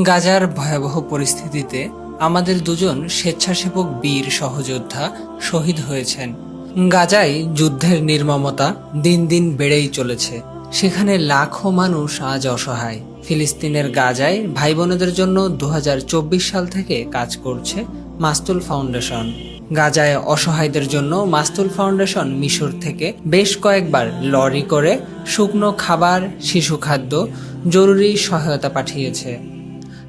গাজার ভয়াবহ পরিস্থিতিতে আমাদের দুজন স্বেচ্ছাসেবক বীর সহযোদ্ধা শহীদ হয়েছেন। গাজায় যুদ্ধের নির্মমতা দিন দিন বেড়েই চলেছে। সেখানে লাখো মানুষ আজ অসহায়। ফিলিস্তিনের গাজায় ভাই বোনেদের জন্য 2024 সাল থেকে কাজ করছে মাস্তুল ফাউন্ডেশন। গাজায় অসহায়দের জন্য মাস্তুল ফাউন্ডেশন মিশর থেকে বেশ কয়েকবার লরি করে শুকনো খাবার, শিশু খাদ্য, জরুরি সহায়তা পাঠিয়েছে।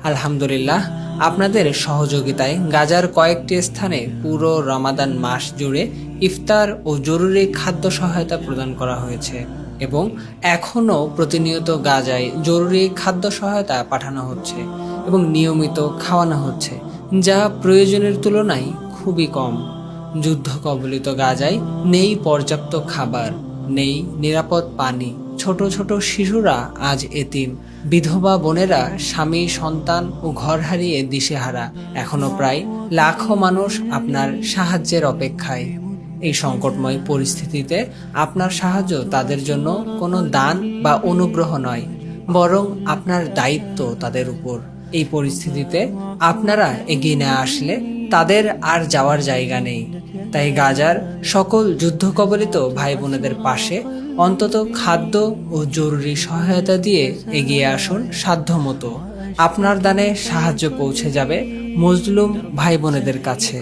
আলহামদুলিল্লাহ, আপনাদের সহযোগিতায় গাজার কয়েকটি স্থানে পুরো রমাদান মাস জুড়ে ইফতার ও জরুরি খাদ্য সহায়তা প্রদান করা হয়েছে এবং এখনও প্রতিনিয়ত গাজায় জরুরি খাদ্য সহায়তা পাঠানো হচ্ছে এবং নিয়মিত খাওয়ানো হচ্ছে, যা প্রয়োজনের তুলনায় খুবই কম। যুদ্ধ কবলিত গাজায় নেই পর্যাপ্ত খাবার, নেই নিরাপদ পানি। ছোট ছোট শিশুরা আজ এতিম, বিধবা বোনেরা স্বামী, সন্তান ও ঘর হারিয়ে দিশেহারা। এখনো প্রায় লাখো মানুষ আপনার সাহায্যের অপেক্ষায়। এই সংকটময় পরিস্থিতিতে আপনার সাহায্য তাদের জন্য কোনো দান বা অনুগ্রহ নয়, বরং আপনার দায়িত্ব তাদের উপর। এই পরিস্থিতিতে আপনারা এগিয়ে না আসলে তাদের আর যাওয়ার জায়গা নেই। তাই গাজার সকল যুদ্ধ কবলিত ভাই বোনেদের পাশে অন্তত খাদ্য ও জরুরি সহায়তা দিয়ে এগিয়ে আসুন সাধ্যমতো। আপনার দানে সাহায্য পৌঁছে যাবে মজলুম ভাই বোনেদের কাছে।